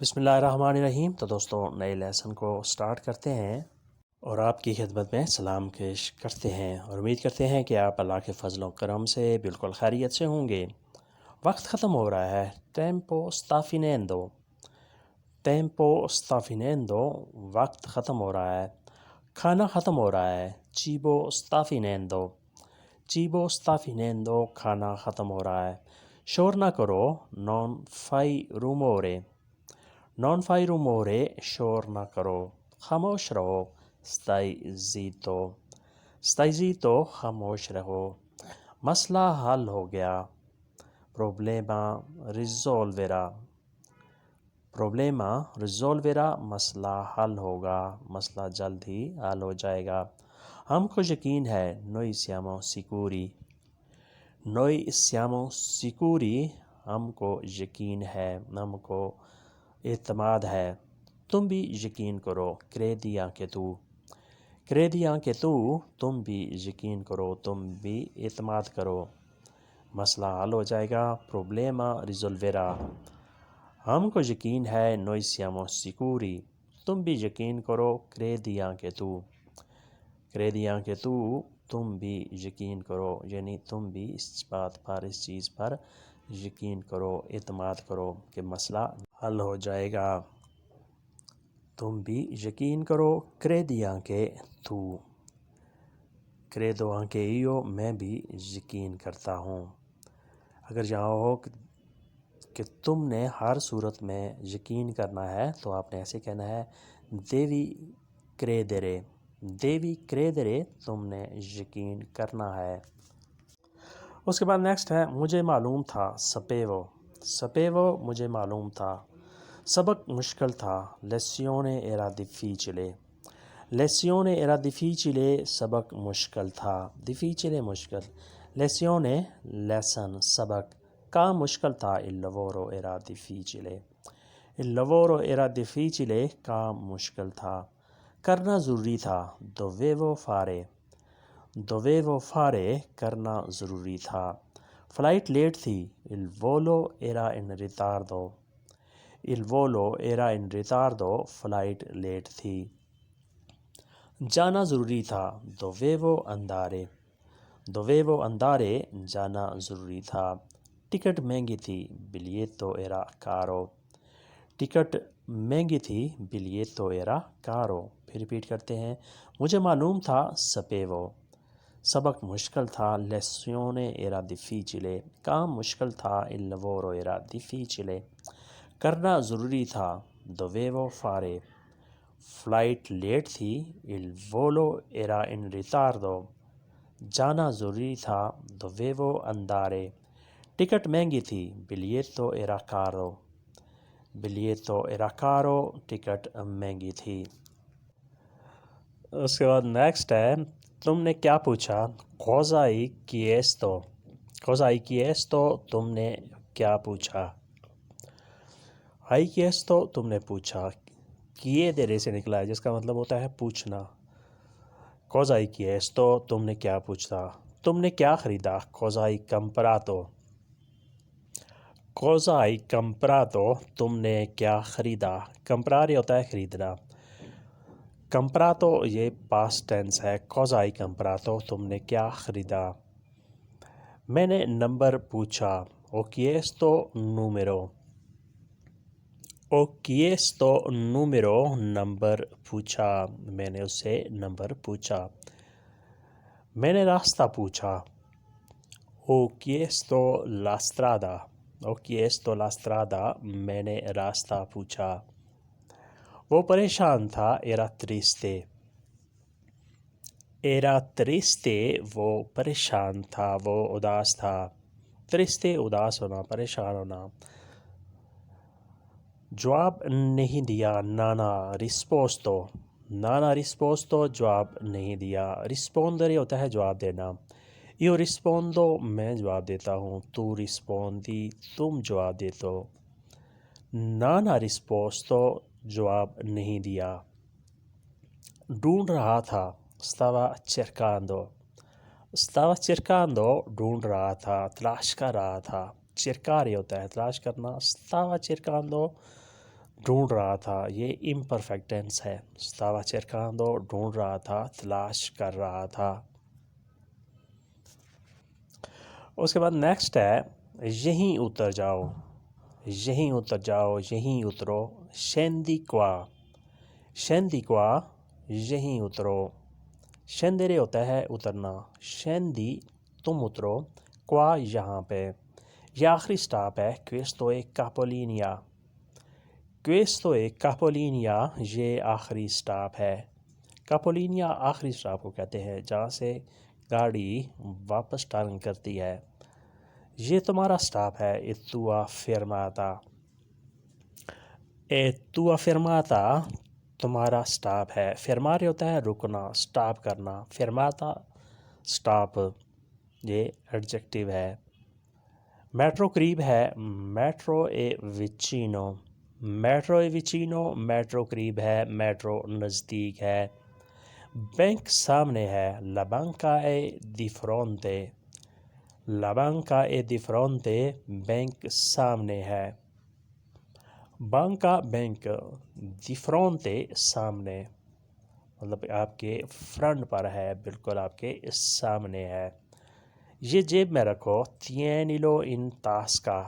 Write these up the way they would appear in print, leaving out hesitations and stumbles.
بسم اللہ الرحمن الرحیم۔ تو دوستوں نئے لیسن کو سٹارٹ کرتے ہیں اور آپ کی خدمت میں سلام پیش کرتے ہیں اور امید کرتے ہیں کہ آپ اللہ کے فضل و کرم سے بالکل خیریت سے ہوں گے۔ وقت ختم ہو رہا ہے۔ ٹیمپو sta finendo، وقت ختم ہو رہا ہے۔ کھانا ختم ہو رہا ہے۔ cibo sta finendo، کھانا ختم ہو رہا ہے۔ شور نہ کرو، non fai rumore، شور نہ کرو، خاموش رہو، stai zitto، خاموش رہو۔ مسئلہ حل ہو گیا، problema risolverà، مسئلہ حل ہوگا، مسئلہ جلد ہی حل ہو جائے گا۔ ہم کو یقین ہے، noi siamo sicuri، ہم کو یقین ہے، ہم کو اعتماد ہے۔ تم بھی یقین کرو، credi anche tu، تم بھی یقین کرو، تم بھی اعتماد کرو۔ مسئلہ حل ہو جائے گا، problema risolverà۔ ہم کو یقین ہے، noi siamo sicuri، تم بھی یقین کرو، credi anche tu، تم بھی یقین کرو، یعنی تم بھی اس بات پر، اس چیز پر یقین کرو، اعتماد کرو کہ مسئلہ حل ہو جائے گا۔ تم بھی یقین کرو، credi anche tu، credo anche io، میں بھی یقین کرتا ہوں۔ اگر یہاں ہو کہ تم نے ہر صورت میں یقین کرنا ہے تو آپ نے ایسے کہنا ہے devi credere، تم نے یقین کرنا ہے۔ اس کے بعد نیکسٹ ہے مجھے معلوم تھا، sapevo، مجھے معلوم تھا۔ سبق مشکل تھا، lezione era difficile، سبق مشکل تھا، difficile مشکل، lezione lesson سبق، کام مشکل تھا، il lavoro era difficile، کام مشکل تھا۔ کرنا ضروری تھا، dovevo fare، کرنا ضروری تھا۔ فلائٹ لیٹ تھی، il volo era in ritardo، flight late تھی۔ جانا ضروری تھا، dovevo andare، جانا ضروری تھا۔ ٹکٹ مہنگی تھی، biglietto era caro، ٹکٹ مہنگی تھی، biglietto era caro۔ پھر ریپیٹ کرتے ہیں، مجھے معلوم تھا، sapevo، سبق مشکل تھا، lezione era difficile، کام مشکل تھا، il lavoro era difficile۔ کرنا ضروری تھا، dovevo fare، فلائٹ لیٹ تھی، il volo era in ritardo، جانا ضروری تھا، dovevo andare۔ ٹکٹ مہنگی تھی، biglietto era caro، ٹکٹ مہنگی تھی۔ اس کے بعد نیکسٹ ہے تم نے کیا پوچھا، cosa hai chiesto، تم نے کیا پوچھا۔ hai chiesto، تم نے پوچھا، chiedere سے نکلا ہے جس کا مطلب ہوتا ہے پوچھنا۔ cosa hai chiesto، تم نے کیا پوچھا، تم نے کیا خریدا، cosa hai comprato، تم نے کیا خریدا۔ comprare ہوتا ہے خریدنا، comprato یہ past tense ہے، cosa hai comprato، تم نے کیا خریدا۔ میں نے نمبر پوچھا، ho chiesto numero، نمبر پوچھا، میں نے اس سے نمبر پوچھا۔ میں نے راستہ پوچھا، ho chiesto la strada، میں نے راستہ پوچھا۔ وہ پریشان تھا، era triste، وہ پریشان تھا، وہ اداس تھا۔ triste اداس ہونا، پریشان ہونا۔ جواب نہیں دیا، نانا risposto، جواب نہیں دیا۔ rispondere ہوتا ہے جواب دینا، io rispondo، میں جواب دیتا ہوں، tu rispondi، تم جواب دیتے ہو۔ نانا risposto، جواب نہیں دیا۔ ڈھونڈ رہا تھا، stava cercando، ڈھونڈ رہا تھا، تلاش کر رہا تھا۔ cercare ہوتا ہے تلاش کرنا، stava cercando ڈھونڈ رہا تھا، یہ امپرفیکٹ ٹینس ہے. stava cercando ڈھونڈ رہا تھا، تلاش کر رہا تھا. اس کے بعد نیکسٹ ہے یہیں اتر جاؤ. یہیں اتر جاؤ، یہیں اترو. scendi qua. scendi qua یہیں اترو. scendere ہوتا ہے اترنا. scendi تم اترو. qua یہاں پہ. یہ آخری سٹاپ ہے. questo è capolinea. questo è capolinea یہ آخری سٹاپ ہے. capolinea آخری سٹاپ کو کہتے ہیں جہاں سے گاڑی واپس ٹرن کرتی ہے. یہ تمہارا سٹاپ ہے. e tua fermata. e tua fermata تمہارا سٹاپ ہے. fermare ہوتا ہے رکنا، سٹاپ کرنا. fermata سٹاپ، یہ ایڈجیکٹیو ہے. میٹرو قریب ہے. میٹرو اے وچینو. میٹرو اے وچینو میٹرو قریب ہے، میٹرو نزدیک ہے. بینک سامنے ہے. La banca è di fronte. La banca è di fronte bank سامنے ہے. بانکا بینک، دی فرونتے سامنے، مطلب آپ کے فرنٹ پر ہے، بالکل آپ کے سامنے ہے. یہ جیب میں رکھو. tienilo in tasca.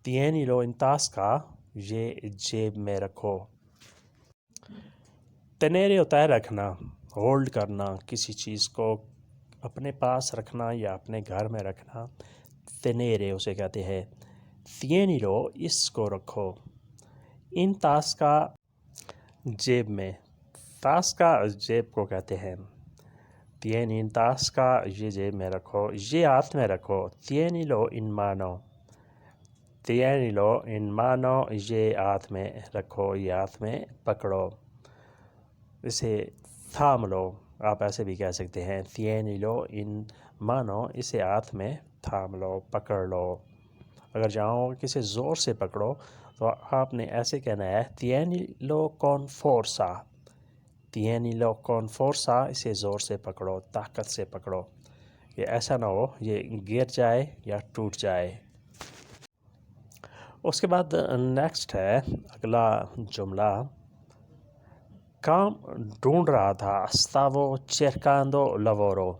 tienilo in tasca یہ جیب میں رکھو. tenere ہوتا ہے رکھنا، ہولڈ کرنا، کسی چیز کو اپنے پاس رکھنا یا اپنے گھر میں رکھنا. tenere اسے کہتے ہیں. tienilo اس کو رکھو. in tasca جیب میں. tasca جیب کو کہتے ہیں. tieni in tasca یہ جیب میں رکھو. یہ ہاتھ میں رکھو. tienilo in mano. tienilo in mano یہ ہاتھ میں رکھو، یہ ہاتھ میں پکڑو. اسے تھام لو، آپ ایسے بھی کہہ سکتے ہیں. tienilo in mano اسے ہاتھ میں تھام لو، پکڑ لو. اگر چاہو کسی زور سے پکڑو تو آپ نے ایسے کہنا ہے tienilo con forza. tienilo con forza اسے زور سے پکڑو، طاقت سے پکڑو، کہ ایسا نہ ہو یہ گر جائے یا ٹوٹ جائے. اس کے بعد نیکسٹ ہے اگلا جملہ. کام ڈھونڈ رہا تھا. stavo cercando lavoro.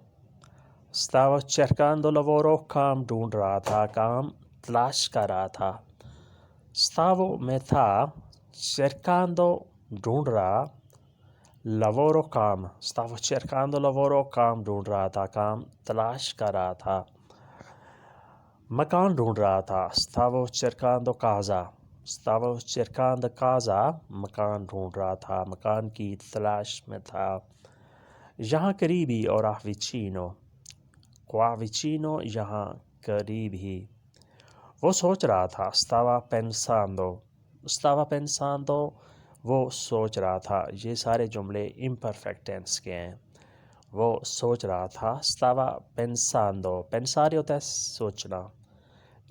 stavo cercando lavoro کام ڈھونڈ رہا تھا، کام تلاش کر رہا تھا. stavo میں تھا. cercando ڈھونڈ رہا. lavoro کام. stavo cercando lavoro کام ڈھونڈ رہا تھا، کام تلاش کر رہا تھا. مکان ڈھونڈ رہا تھا. stavo cercando casa. stavo cercando casa مکان ڈھونڈ رہا تھا، مکان کی تلاش میں تھا. یہاں قریب ہی. ora vicino. qua vicino یہاں قریب ہی. وہ سوچ رہا تھا. stava pensando. stava pensando وہ سوچ رہا تھا. یہ سارے جملے امپرفیکٹ ٹینس کے ہیں. وہ سوچ رہا تھا. stava pensando. pensare ہوتا ہے سوچنا.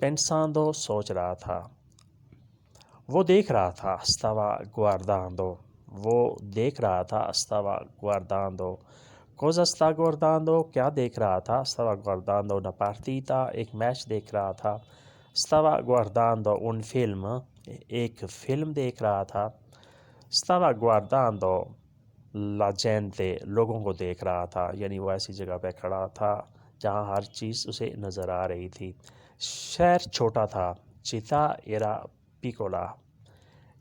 pensando سوچ رہا تھا. وہ دیکھ رہا تھا. stava guardando. وہ دیکھ رہا تھا. stava guardando. cosa sta guardando کیا دیکھ رہا تھا. stava guardando una partita ایک میچ دیکھ رہا تھا. stava guardando un film ایک فلم دیکھ رہا تھا. stava guardando la gente لوگوں کو دیکھ رہا تھا، یعنی وہ ایسی جگہ پہ کھڑا تھا جہاں ہر چیز اسے نظر آ رہی تھی. شہر چھوٹا تھا. città era piccola.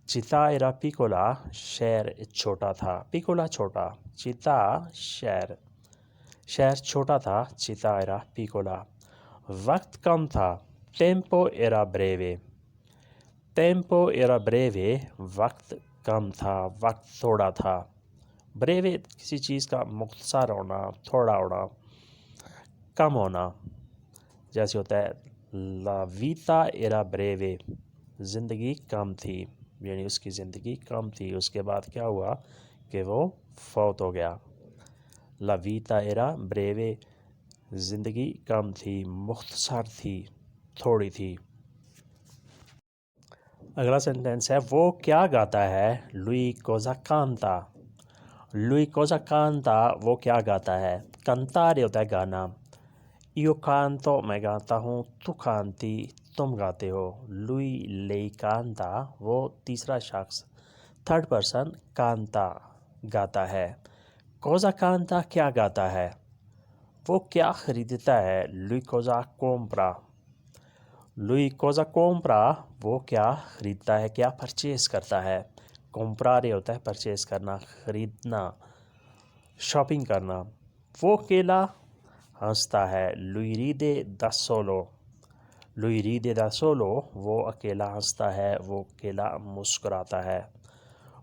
città era piccola شہر چھوٹا تھا. piccola چھوٹا. città شہر. شہر چھوٹا تھا. città era piccola. وقت کم تھا. tempo era breve. tempo era breve وقت کم تھا، وقت تھوڑا تھا. breve کسی چیز کا مختصر ہونا، تھوڑا ہونا، کم ہونا. جیسے ہوتا ہے la vita era breve زندگی کم تھی، یعنی اس کی زندگی کم تھی. اس کے بعد کیا ہوا کہ وہ فوت ہو گیا. la vita era breve زندگی کم تھی، مختصر تھی، تھوڑی تھی. اگلا سینٹینس ہے وہ کیا گاتا ہے. lui cosa canta. lui cosa canta وہ کیا گاتا ہے. cantare ہوتا ہے گانا. io canto میں گاتا ہوں. tu canti تم گاتے ہو. lui lei canta وہ تیسرا شخص تھرڈ پرسن کانتا گاتا ہے. cosa canta کیا گاتا ہے. وہ کیا خریدتا ہے. lui cosa compra. lui cosa compra وہ کیا خریدتا ہے کیا پرچیز کرتا ہے. comprare ہوتا ہے پرچیز کرنا خریدنا شاپنگ کرنا. وہ اکیلا ہنستا ہے. lui ride da solo. lui ride da solo وہ اکیلا ہنستا ہے وہ اکیلا مسکراتا ہے.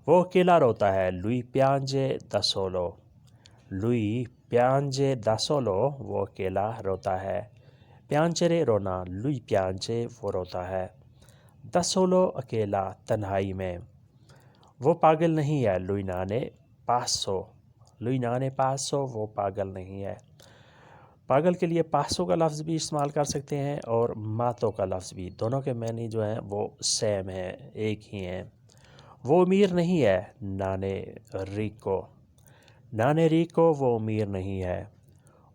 وہ اکیلا روتا ہے. lui piange da solo. lui piange da solo وہ اکیلا روتا ہے. piangere رونا. lui piange وہ روتا ہے. da solo اکیلا تنہائی میں. وہ پاگل نہیں ہے. lui non è pazzo. lui non è pazzo وہ پاگل نہیں ہے. پاگل کے لیے پاسو کا لفظ بھی استعمال کر سکتے ہیں اور ماتو کا لفظ بھی. دونوں کے معنی جو ہیں وہ سیم ہیں ایک ہی ہیں. وہ امیر نہیں ہے. نانے ریکو. نانے ریکو وہ امیر نہیں ہے.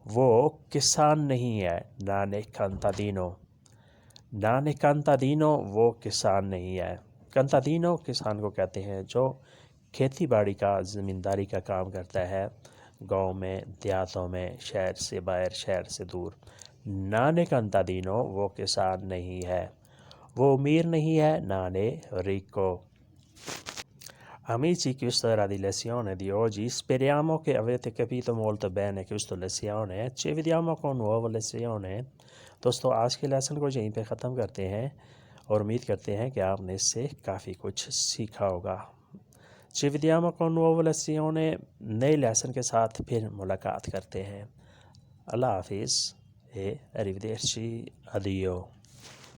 وہ کسان نہیں ہے. نانے کانتادینو. نانے کانتادینو وہ کسان نہیں ہے. کانتادینو کسان کو کہتے ہیں جو کھیتی باڑی کا زمینداری کا کام کرتا ہے گاؤں میں دیہاتوں میں شہر سے باہر شہر سے دور. نانے کانتادینو وہ کسان نہیں ہے. وہ امیر نہیں ہے. نانے Rico. Amici, questa era di lezione di oggi. Speriamo che avete capito molto bene questa lezione. Ci vediamo con nuova lezione. دوستو آج کے لیسن کو یہیں پہ ختم کرتے ہیں اور امید کرتے ہیں کہ آپ نے اس سے کافی کچھ سیکھا ہوگا. Ci vediamo con nuova lezione. نئے لیسن کے ساتھ پھر ملاقات کرتے ہیں. اللہ حافظ e arrivederci. Addio.